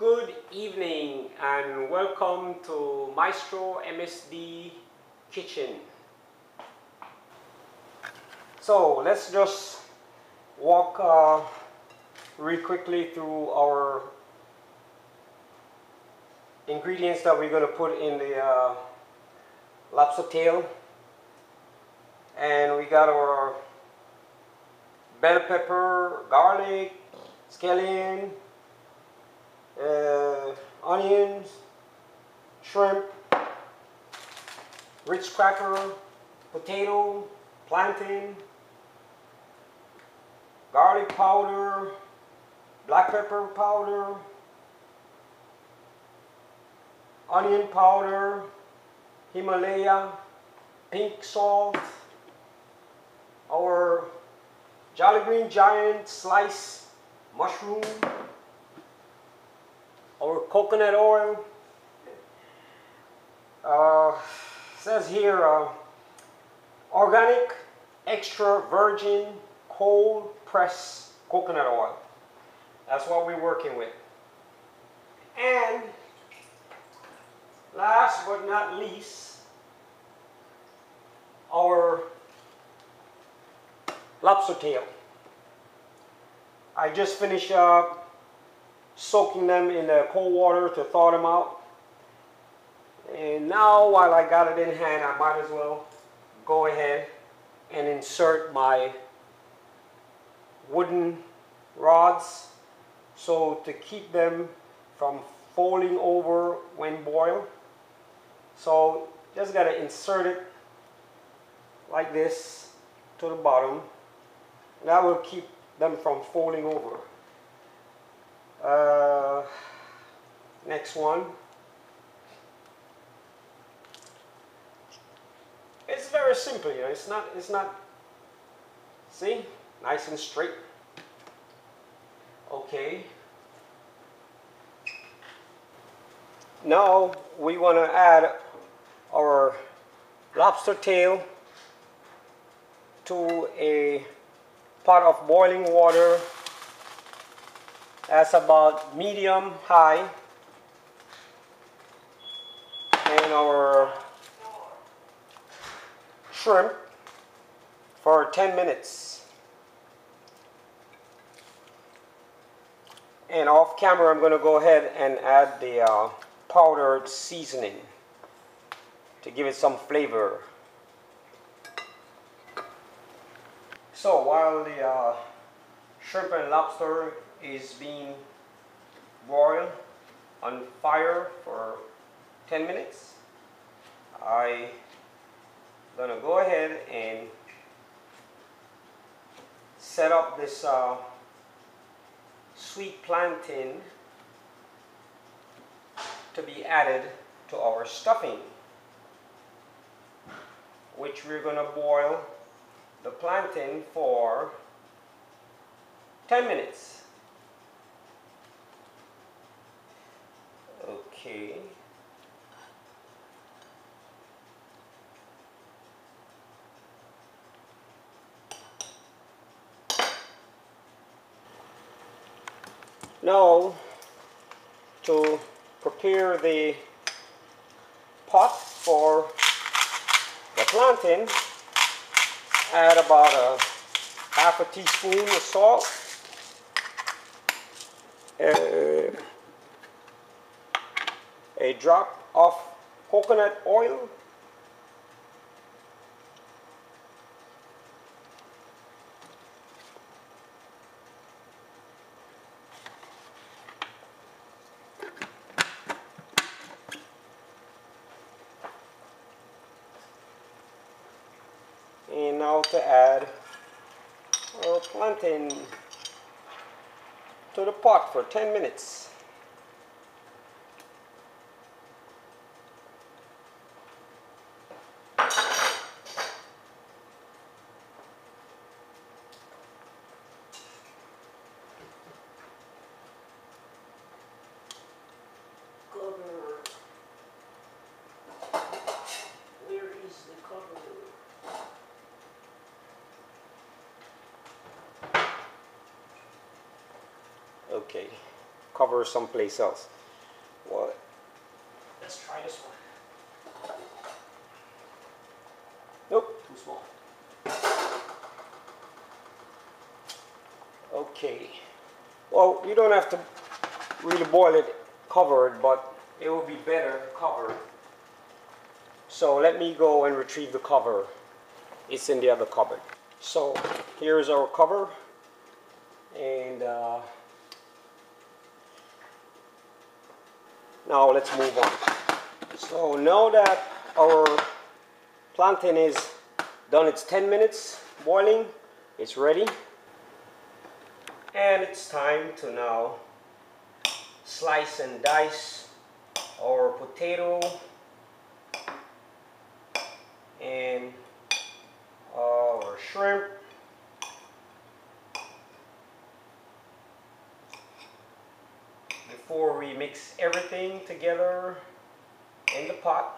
Good evening and welcome to Maestro MSD Kitchen. So let's just walk real quickly through our ingredients that we're going to put in the lobster tail. And we got our bell pepper, garlic, scallion, onions, shrimp, Ritz cracker, potato, plantain, garlic powder, black pepper powder, onion powder, Himalaya, pink salt, our Jolly Green Giant sliced mushroom, our coconut oil. Says here organic extra virgin cold pressed coconut oil. That's what we're working with. And last but not least, our lobster tail. I just finished soaking them in the cold water to thaw them out. And now, while I got it in hand, I might as well go ahead and insert my wooden rods so to keep them from folding over when boiled. So just got to insert it like this to the bottom. That will keep them from folding over. Next one. It's very simple, you know. It's not. See, nice and straight. Okay. Now we want to add our lobster tail to a pot of boiling water. That's about medium high, and our shrimp for 10 minutes. And off camera, I'm going to go ahead and add the powdered seasoning to give it some flavor. So while the shrimp and lobster is being broiled on fire for 10 minutes, I'm gonna go ahead and set up this sweet plantain to be added to our stuffing, which we're gonna boil the plantain for 10 minutes. Okay. Now, to prepare the pot for the plantain, add about a half a teaspoon of salt, a drop of coconut oil, and now to add our plantain to the pot for 10 minutes. Okay, cover someplace else. Well, let's try this one. Nope, too small. Okay. Well, you don't have to really boil it covered, but it will be better covered. So let me go and retrieve the cover. It's in the other cupboard. So here's our cover, and now let's move on. So now that our plantain is done its 10 minutes boiling, it's ready. And it's time to now slice and dice our potato and our shrimp. Before we mix everything together in the pot.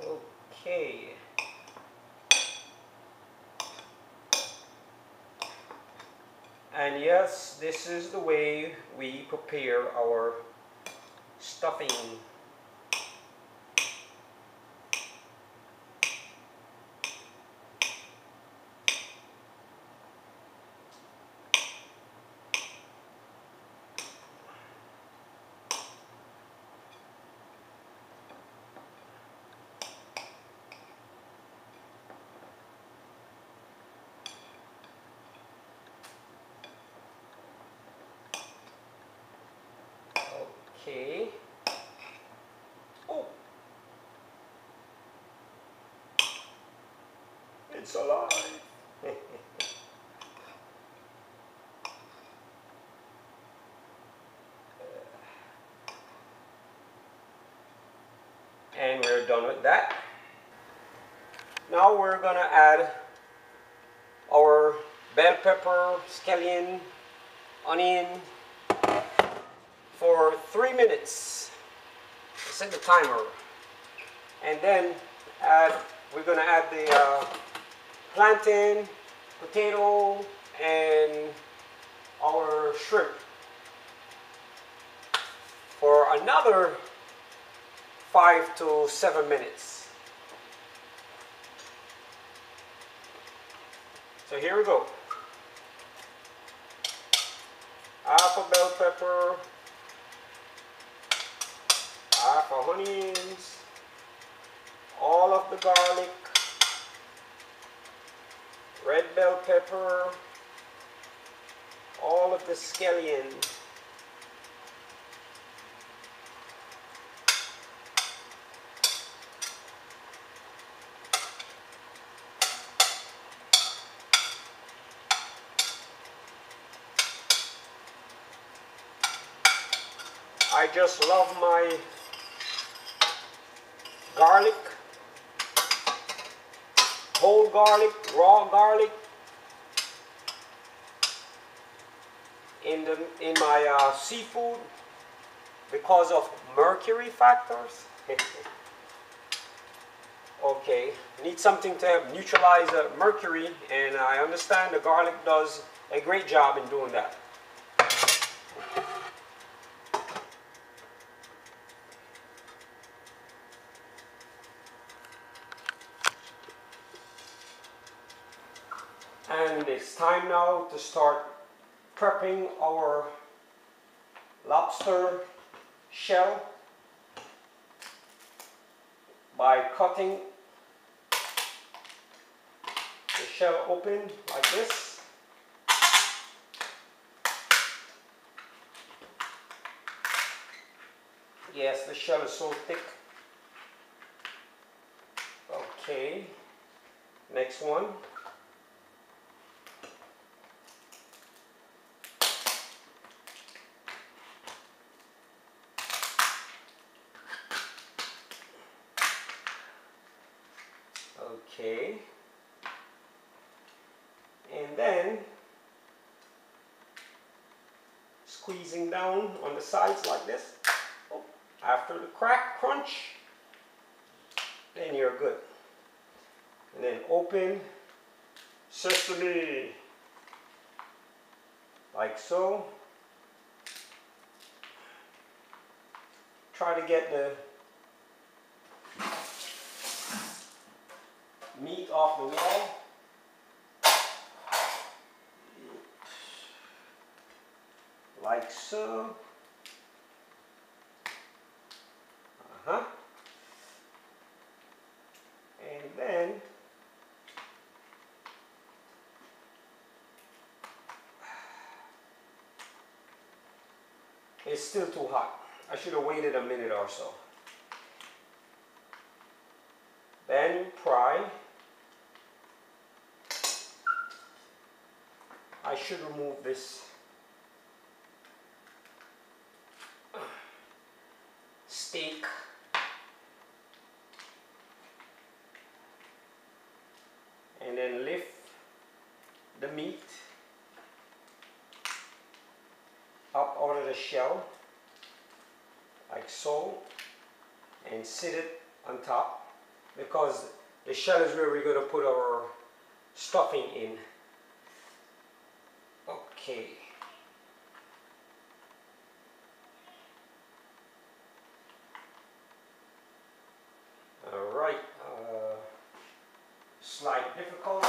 Okay. And yes, this is the way we prepare our stuffing. Okay. Oh, it's alive. And we're done with that. Now we're gonna add our bell pepper, scallion, onion for 3 minutes. Set the timer. And then we're gonna add the plantain, potato, and our shrimp for another 5 to 7 minutes. So here we go. Half a bell pepper, half a onions, all of the garlic, red bell pepper, all of the scallion, I just love my garlic, whole garlic, raw garlic in my seafood because of mercury factors. Okay, need something to help neutralize mercury, and I understand the garlic does a great job in doing that. And it's time now to start prepping our lobster shell by cutting the shell open like this. Yes, the shell is so thick. Okay, next one. Okay, and then squeezing down on the sides like this. Oh, after the crack crunch, then you're good. And then open, sesame, like so. Try to get the meat off the wall. Like so. And then it's still too hot. I should have waited a minute or so. Then fry. I should remove this steak. And then lift the meat up out of the shell, like so, and sit it on top, because the shell is where we're going to put our stuffing in. Okay. Alright, slight difficulty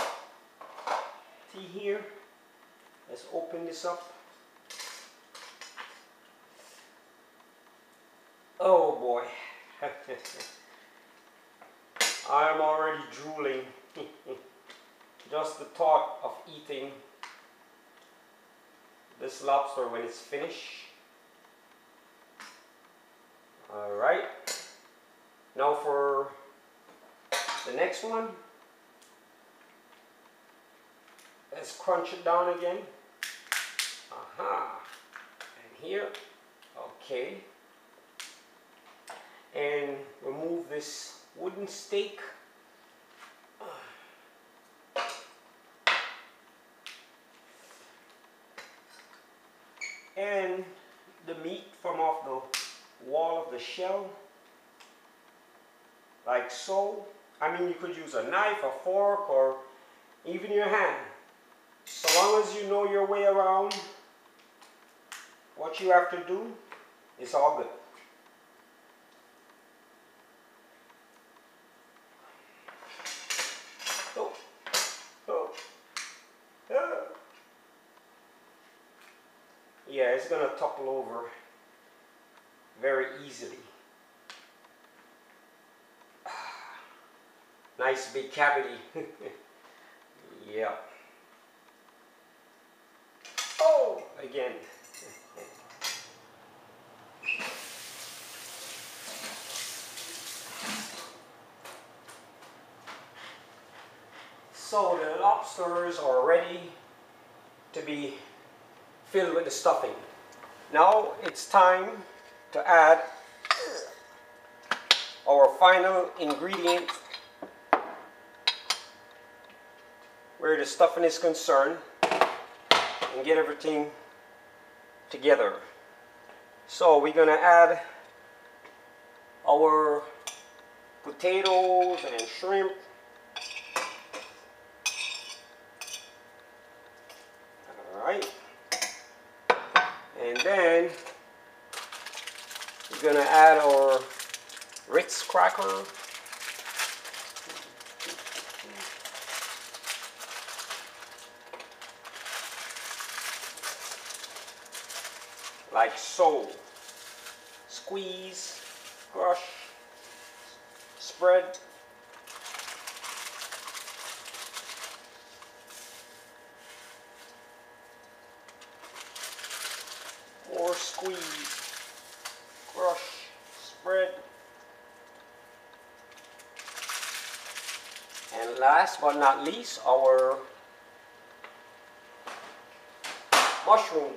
here. Let's open this up. Oh boy. I'm already drooling. Just the thought of eating this lobster when it's finished. Alright. Now for the next one. Let's crunch it down again. Aha. And here. Okay. And remove this wooden stake. And the meat from off the wall of the shell. Like so. I mean, you could use a knife, a fork, or even your hand. So long as you know your way around what you have to do, it's all good. Oh. Oh. Ah. Yeah, it's gonna topple over very easily. Nice big cavity. Yeah. Oh, again. So the lobsters are ready to be filled with the stuffing. Now it's time to add our final ingredient where the stuffing is concerned, and get everything together. So we're going to add our potatoes and shrimp. Alright. And then we're going to add our Ritz cracker. Like so. Squeeze, crush, spread. More squeeze, crush, spread. And last but not least, our mushroom.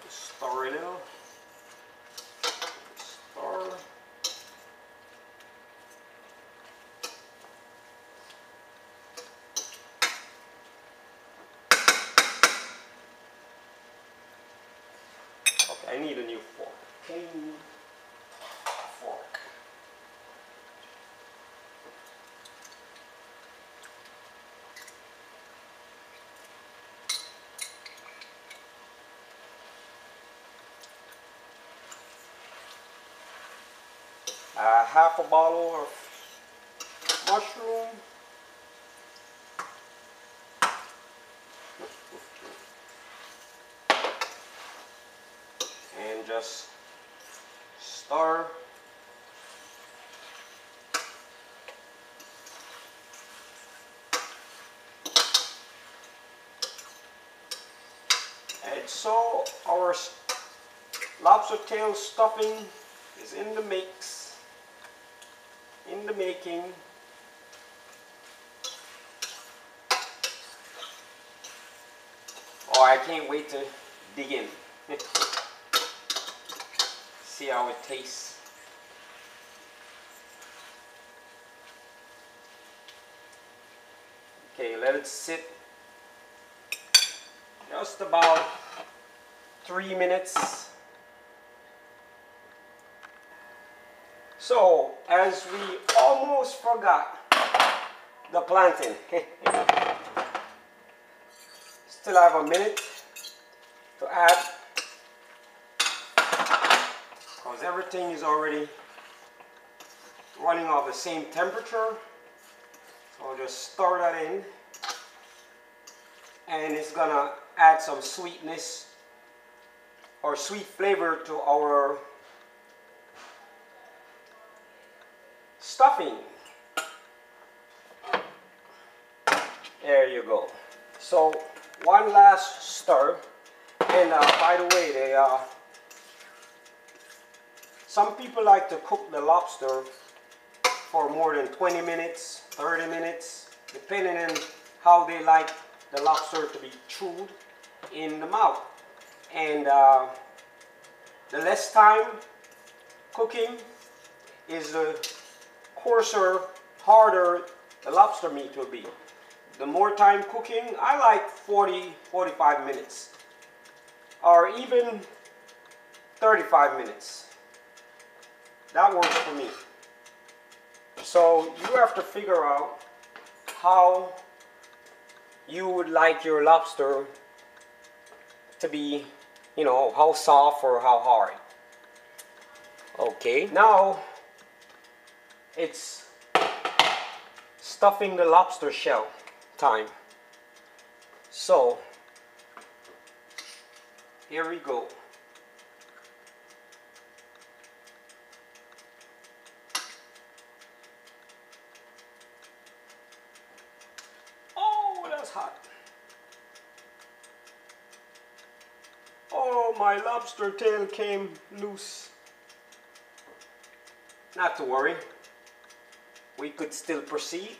Stir it out. Stir. Okay, I need a new fork. clean fork. Half a bottle of mushroom. And just stir. And so our lobster tail stuffing is in the mix, in the making. Oh, I can't wait to dig in. See how it tastes. Okay, let it sit just about 3 minutes. So, as we almost forgot the plantain. Still have a minute to add, because everything is already running off the same temperature. So I'll just stir that in, and it's gonna add some sweetness or sweet flavor to our stuffing. There you go. So one last stir, and by the way, some people like to cook the lobster for more than 20 minutes, 30 minutes, depending on how they like the lobster to be chewed in the mouth. And the less time cooking is the coarser, harder the lobster meat will be. The more time cooking, I like 40, 45 minutes, or even 35 minutes. That works for me. So you have to figure out how you would like your lobster to be, you know, how soft or how hard. Okay, now it's stuffing the lobster shell time. So here we go. Oh, that's hot. Oh, my lobster tail came loose. Not to worry. We could still proceed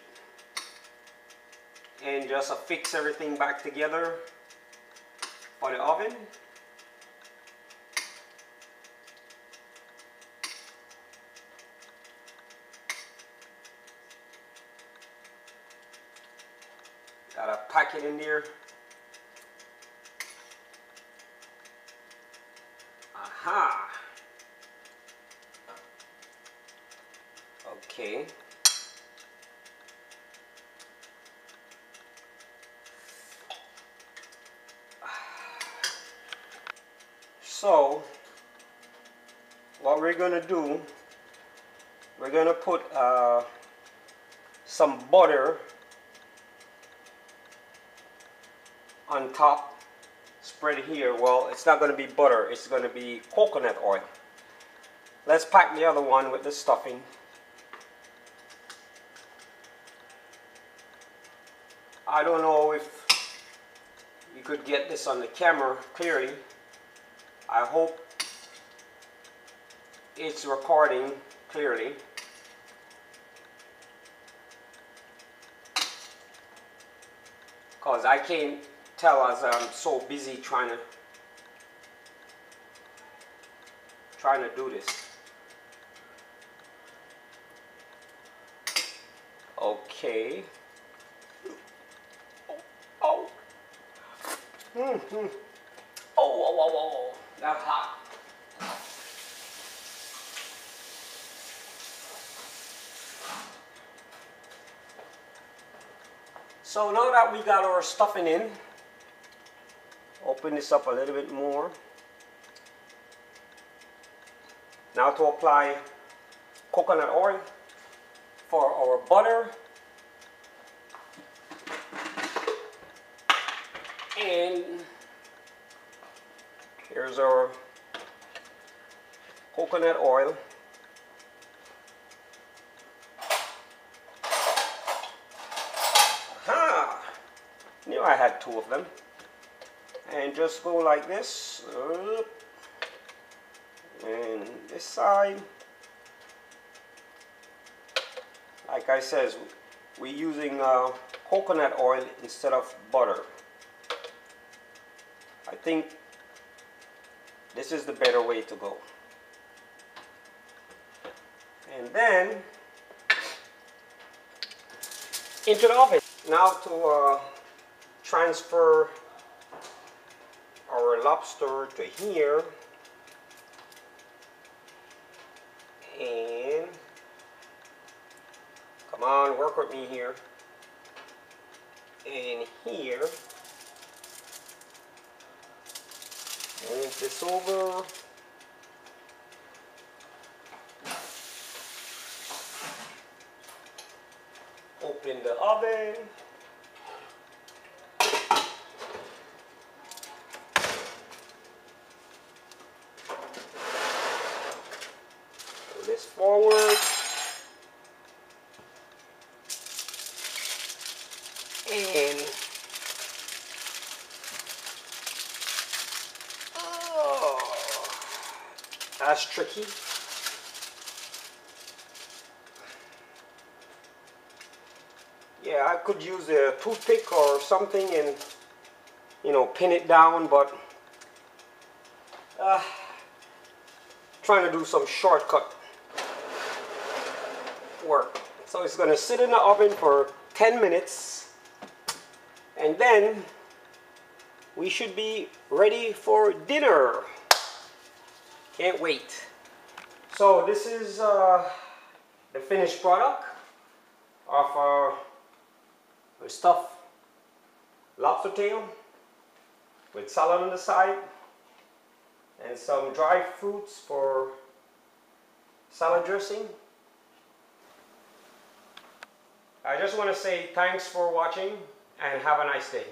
and just affix everything back together for the oven. Gotta pack it in there. Aha! Okay. So, what we're gonna do, we're gonna put some butter on top. Spread it here. Well, it's not gonna be butter, it's gonna be coconut oil. Let's pack the other one with the stuffing. I don't know if you could get this on the camera clearly. I hope it's recording clearly. Because I can't tell as I'm so busy trying to do this. Okay. Oh. Oh, oh, oh, oh, that's hot. So now that we got our stuffing in, open this up a little bit more. Now to apply coconut oil for our butter. And here's our coconut oil. Aha! Knew I had two of them. And just go like this. And this side. Like I said, we're using coconut oil instead of butter. I think this is the better way to go. And then into the oven. Now to transfer our lobster to here. And come on, work with me here. And here. Move this over. Open the oven. Move this forward. And that's tricky. Yeah, I could use a toothpick or something and, you know, pin it down, but trying to do some shortcut work. So it's going to sit in the oven for 10 minutes and then we should be ready for dinner. Can't wait. So this is the finished product of our stuffed lobster tail with salad on the side and some dried fruits for salad dressing. I just want to say thanks for watching and have a nice day.